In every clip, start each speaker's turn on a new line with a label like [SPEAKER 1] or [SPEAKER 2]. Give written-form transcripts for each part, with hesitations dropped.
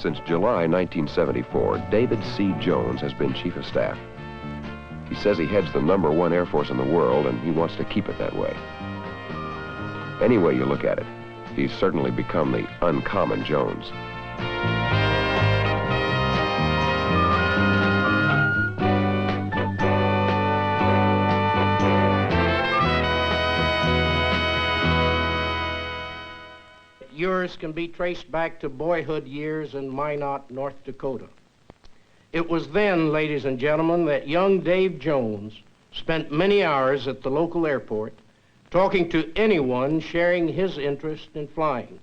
[SPEAKER 1] Since July 1974, David C. Jones has been Chief of Staff. He says he heads the #1 Air Force in the world, and he wants to keep it that way. Any way you look at it, he's certainly become the uncommon Jones.
[SPEAKER 2] Yours can be traced back to boyhood years in Minot, North Dakota. It was then, ladies and gentlemen, that young Dave Jones spent many hours at the local airport talking to anyone sharing his interest in flying.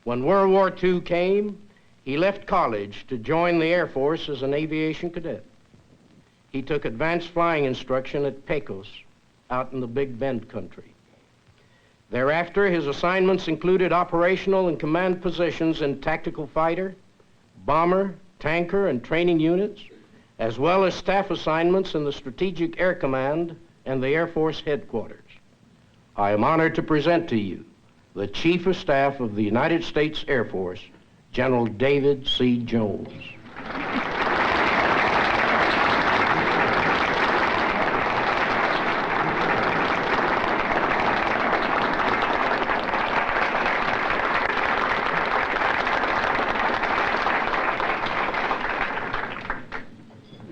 [SPEAKER 2] When World War II came, he left college to join the Air Force as an aviation cadet. He took advanced flying instruction at Pecos, out in the Big Bend country. Thereafter, his assignments included operational and command positions in tactical fighter, bomber, tanker, and training units, as well as staff assignments in the Strategic Air Command and the Air Force Headquarters. I am honored to present to you the Chief of Staff of the United States Air Force, General David C. Jones.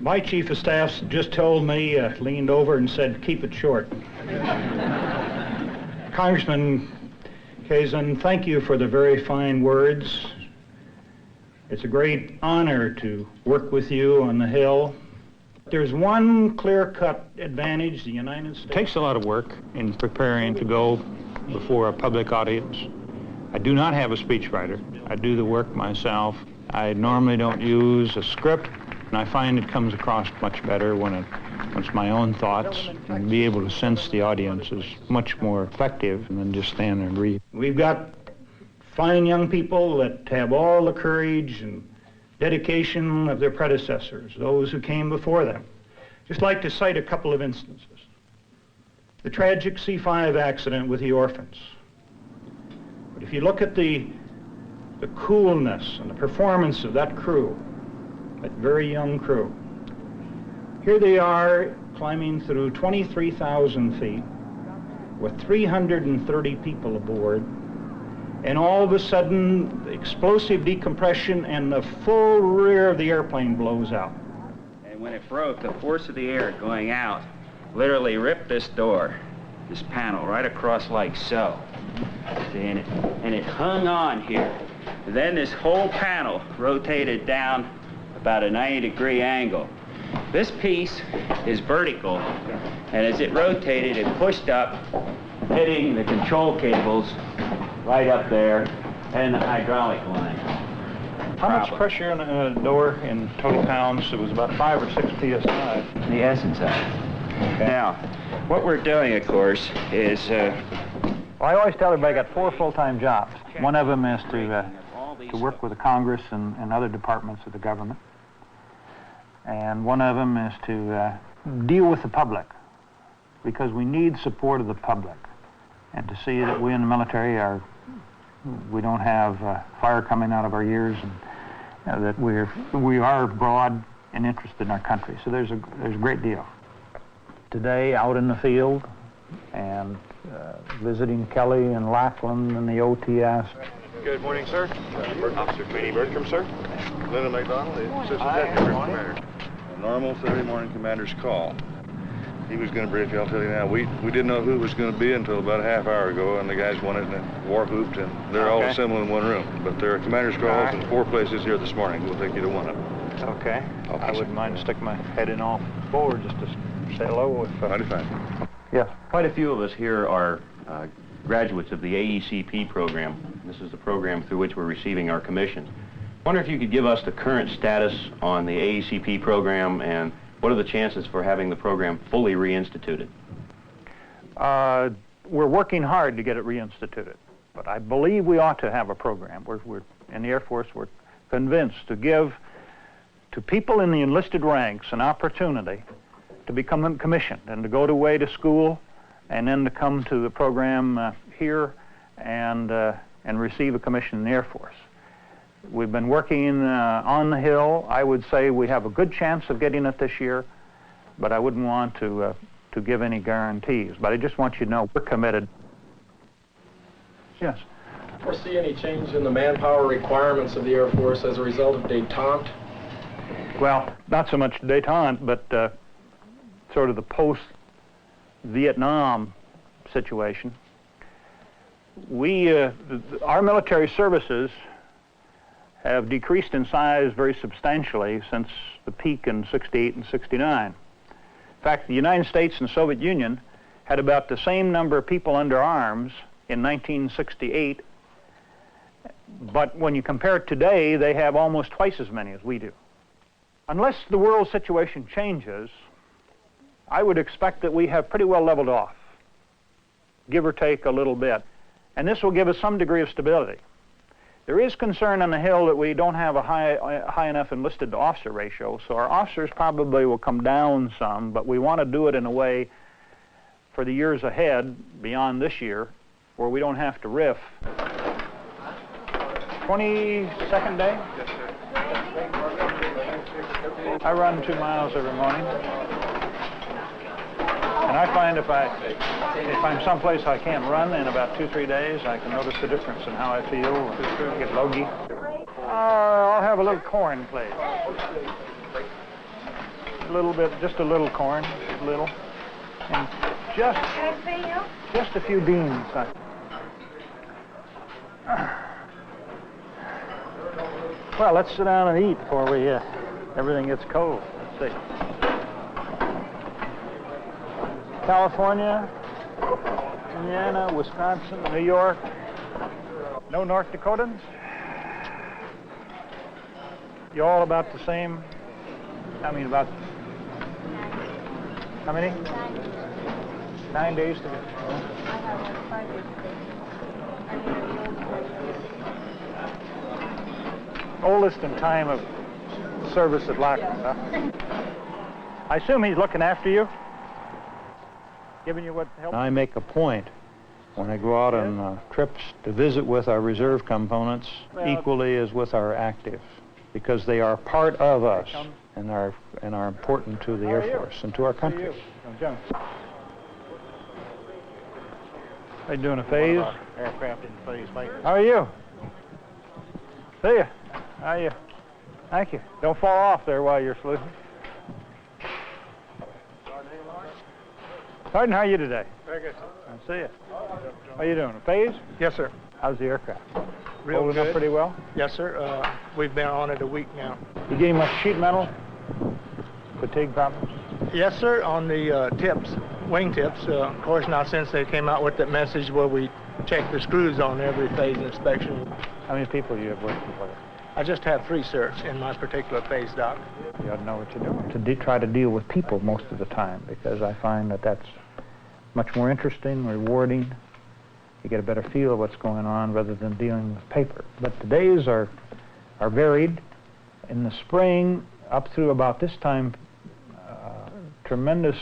[SPEAKER 3] My Chief of Staff just told me, leaned over and said, keep it short. Congressman Kazin, thank you for the very fine words. It's a great honor to work with you on the Hill. There's one clear-cut advantage the United States...
[SPEAKER 4] It takes a lot of work in preparing to go before a public audience. I do not have a speechwriter. I do the work myself. I normally don't use a script. And I find it comes across much better when it's my own thoughts, and be able to sense the audience is much more effective than just stand there and read.
[SPEAKER 3] We've got fine young people that have all the courage and dedication of their predecessors, those who came before them. Just like to cite a couple of instances. The tragic C-5 accident with the orphans. But if you look at the coolness and the performance of that crew, that very young crew. Here they are climbing through 23,000 feet with 330 people aboard, and all of a sudden, the explosive decompression and the full rear of the airplane blows out.
[SPEAKER 5] And when it broke, the force of the air going out literally ripped this door, this panel, right across like so. See, and it hung on here. And then this whole panel rotated down about a 90-degree angle. This piece is vertical, and as it rotated, it pushed up, hitting the control cables right up there and the hydraulic line.
[SPEAKER 4] How much pressure in a door in total pounds? It was about 5 or 6 psi.
[SPEAKER 5] The essence of it. Okay. Now, what we're doing, of course, is...
[SPEAKER 4] Well, I always tell everybody I got 4 full-time jobs. One of them is to work with the Congress and other departments of the government. And one of them is to deal with the public, because we need support of the public, and to see that we in the military we don't have fire coming out of our ears, and that we are broad and interested in our country. So there's a great deal. Today, out in the field and visiting Kelly and Lackland and the OTS.
[SPEAKER 6] Good morning, sir. Officer Committee Bertram, sir. Linda McDonald, the Assistant Deputy Commander. A normal Saturday morning commander's call. He was going to brief you, I'll tell you now. We didn't know who it was going to be until about a half hour ago, and the guys won it and war hooped, and they're all assembled in one room. But there are commander's calls in 4 places here this morning. We'll take you to one of them.
[SPEAKER 4] Okay. I wouldn't mind sticking my head in all forward just to say hello.
[SPEAKER 6] Mighty fine.
[SPEAKER 4] Yes.
[SPEAKER 7] Quite a few of us here are graduates of the AECP program. This is the program through which we're receiving our commission. I wonder if you could give us the current status on the AECP program, and what are the chances for having the program fully reinstituted?
[SPEAKER 4] We're working hard to get it reinstituted, but I believe we ought to have a program. We're in the Air Force, we're convinced to give to people in the enlisted ranks an opportunity to become commissioned and to go away to school and then to come to the program here and receive a commission in the Air Force. We've been working on the Hill. I would say we have a good chance of getting it this year, but I wouldn't want to give any guarantees. But I just want you to know we're committed. Yes.
[SPEAKER 8] Foresee any change in the manpower requirements of the Air Force as a result of détente?
[SPEAKER 4] Well, not so much détente, but sort of the post-Vietnam situation. Our military services have decreased in size very substantially since the peak in 68 and 69. In fact, the United States and the Soviet Union had about the same number of people under arms in 1968, but when you compare it today, they have almost twice as many as we do. Unless the world situation changes, I would expect that we have pretty well leveled off, give or take a little bit, and this will give us some degree of stability. There is concern on the Hill that we don't have a high enough enlisted to officer ratio, so our officers probably will come down some, but we want to do it in a way for the years ahead, beyond this year, where we don't have to riff. 22nd day?
[SPEAKER 8] Yes, sir.
[SPEAKER 4] I run 2 miles every morning, and I find if I'm someplace I can't run in about 2-3 days, I can notice the difference in how I feel and get logy. I'll have a little corn, please. A little bit, just a little corn, a little, and just a few beans. Well, let's sit down and eat before everything gets cold. Let's see. California, Indiana, Wisconsin, New York. No North Dakotans? You all about the same? I mean, about... How many? 9 days to go. Oldest in time of service at Lockwood, huh? I assume he's looking after you? Giving you what help? I make a point when I go out on trips to visit with our reserve components equally as with our active, because they are part of us and are important to the Air Force and to our country. How you doing, a phase?
[SPEAKER 9] Aircraft in phase, Mike.
[SPEAKER 4] How are you? See ya. How are you? Thank you. Don't fall off there while you're saluting. Sergeant, how are you today?
[SPEAKER 9] Very good.
[SPEAKER 4] I see you. How you doing? A phase?
[SPEAKER 9] Yes, sir.
[SPEAKER 4] How's the aircraft?
[SPEAKER 9] Real
[SPEAKER 4] Holding
[SPEAKER 9] good.
[SPEAKER 4] up pretty well?
[SPEAKER 9] Yes, sir. We've been on it a week now.
[SPEAKER 4] You getting much sheet metal? Fatigue problems?
[SPEAKER 9] Yes, sir. On the tips, wing tips. Of course, now since they came out with that message where we check the screws on every phase inspection.
[SPEAKER 4] How many people you have working for you?
[SPEAKER 9] I just have 3, sir, in my particular phase, Doc.
[SPEAKER 4] You ought to know what you're doing. To try to deal with people most of the time, because I find that that's much more interesting, rewarding. You get a better feel of what's going on rather than dealing with paper. But the days are varied. In the spring, up through about this time, tremendous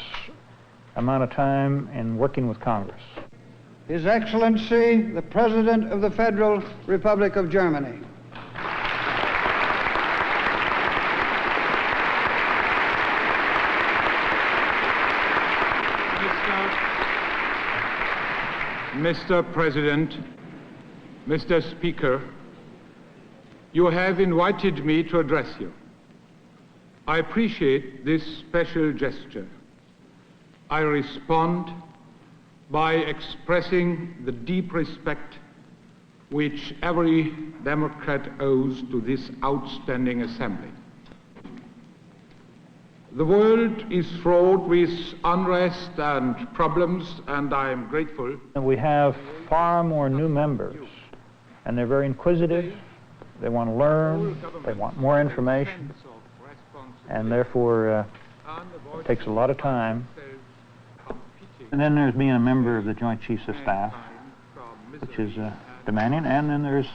[SPEAKER 4] amount of time in working with Congress.
[SPEAKER 10] His Excellency, the President of the Federal Republic of Germany.
[SPEAKER 11] Mr. President, Mr. Speaker, you have invited me to address you. I appreciate this special gesture. I respond by expressing the deep respect which every Democrat owes to this outstanding assembly. The world is fraught with unrest and problems, and I am grateful.
[SPEAKER 4] And we have far more new members, and they're very inquisitive. They want to learn. They want more information, and therefore it takes a lot of time. And then there's being a member of the Joint Chiefs of Staff, which is demanding, and then there's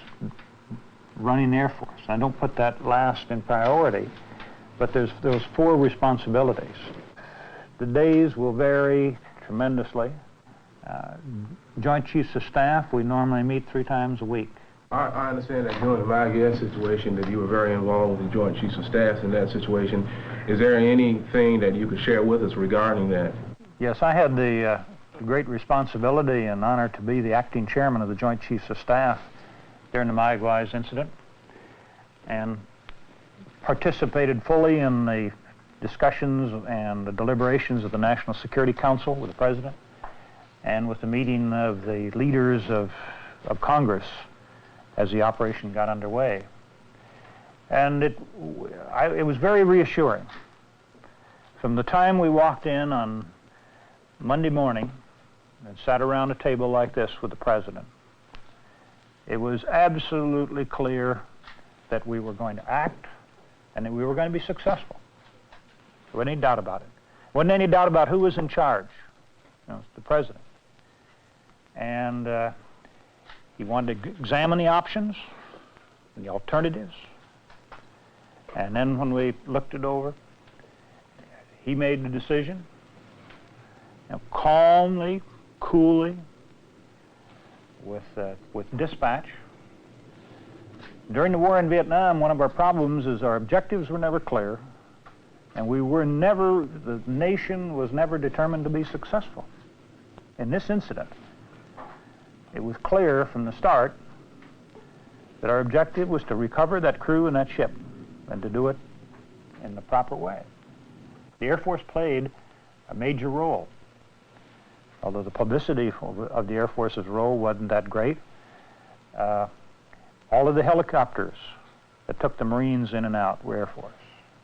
[SPEAKER 4] running the Air Force. I don't put that last in priority, but there's those 4 responsibilities. The days will vary tremendously. Joint Chiefs of Staff, we normally meet 3 times a week.
[SPEAKER 12] I understand that during the Mayaguez situation that you were very involved with the Joint Chiefs of Staff in that situation. Is there anything that you could share with us regarding that?
[SPEAKER 4] Yes, I had the great responsibility and honor to be the acting chairman of the Joint Chiefs of Staff during the Mayaguez incident, and participated fully in the discussions and the deliberations of the National Security Council with the President and with the meeting of the leaders of Congress as the operation got underway. And it was very reassuring. From the time we walked in on Monday morning and sat around a table like this with the President, it was absolutely clear that we were going to act and that we were going to be successful. There wasn't any doubt about it. There wasn't any doubt about who was in charge. You know, it's the President. And he wanted to examine the options and the alternatives. And then when we looked it over, he made the decision, you know, calmly, coolly, with dispatch. During the war in Vietnam, one of our problems is our objectives were never clear, and the nation was never determined to be successful. In this incident, it was clear from the start that our objective was to recover that crew and that ship, and to do it in the proper way. The Air Force played a major role. Although the publicity of the Air Force's role wasn't that great, all of the helicopters that took the Marines in and out were Air Force.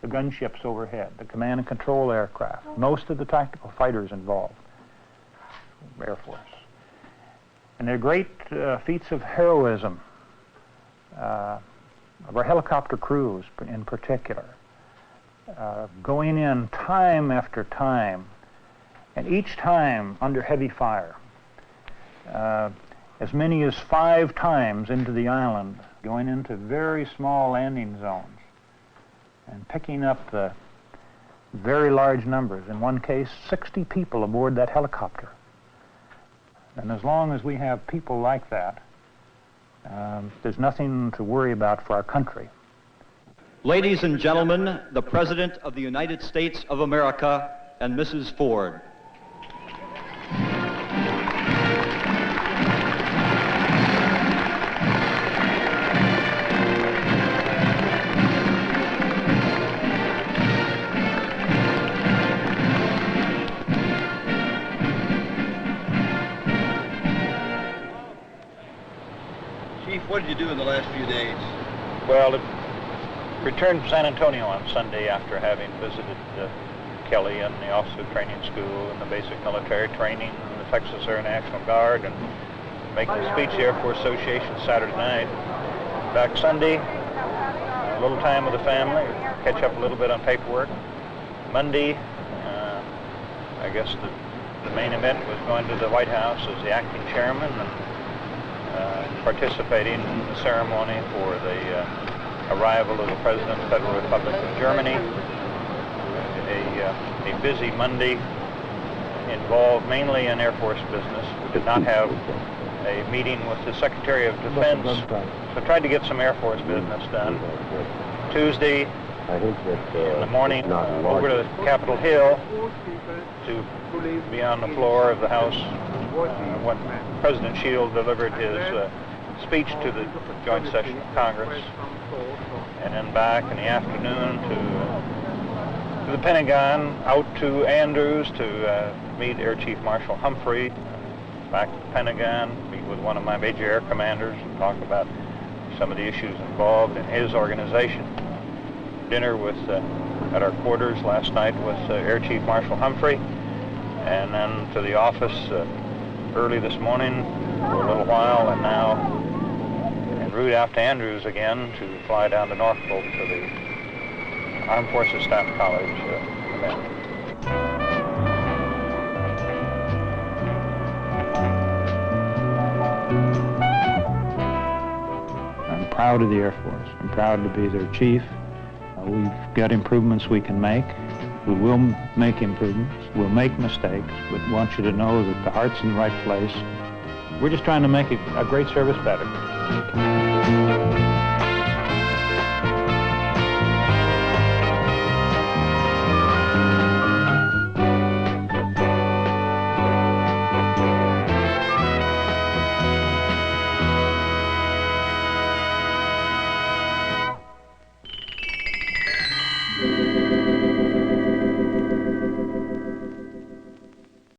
[SPEAKER 4] The gunships overhead, the command and control aircraft, most of the tactical fighters involved, Air Force. And their great feats of heroism, of our helicopter crews in particular, going in time after time, and each time under heavy fire, as many as 5 times into the island, going into very small landing zones, and picking up the very large numbers. In one case, 60 people aboard that helicopter. And as long as we have people like that, there's nothing to worry about for our country.
[SPEAKER 13] Ladies and gentlemen, the President of the United States of America and Mrs. Ford.
[SPEAKER 6] Chief, what did you do in the last few days?
[SPEAKER 4] Well, returned from San Antonio on Sunday after having visited Kelly and the Officer Training School and the basic military training and the Texas Air National Guard, and making a speech to the Air Force Association Saturday night. Back Sunday, a little time with the family, catch up a little bit on paperwork. Monday, I guess the main event was going to the White House as the acting chairman and participating in the ceremony for the arrival of the President of the Federal Republic of Germany. A busy Monday involved mainly in Air Force business. We did not have a meeting with the Secretary of Defense, so tried to get some Air Force business done. Tuesday, in the morning, over to Capitol Hill to be on the floor of the House when President Shield delivered his speech to the joint session of Congress, and then back in the afternoon to the Pentagon, out to Andrews to meet Air Chief Marshal Humphrey, back to the Pentagon, meet with one of my major air commanders and talk about some of the issues involved in his organization. Dinner at our quarters last night with Air Chief Marshal Humphrey, and then to the office early this morning for a little while, and now en route out to Andrews again to fly down to Norfolk to the Armed Forces Staff College event. I'm proud of the Air Force. I'm proud to be their chief. We've got improvements we can make. We will make improvements. We'll make mistakes, but we want you to know that the heart's in the right place. We're just trying to make a great service better.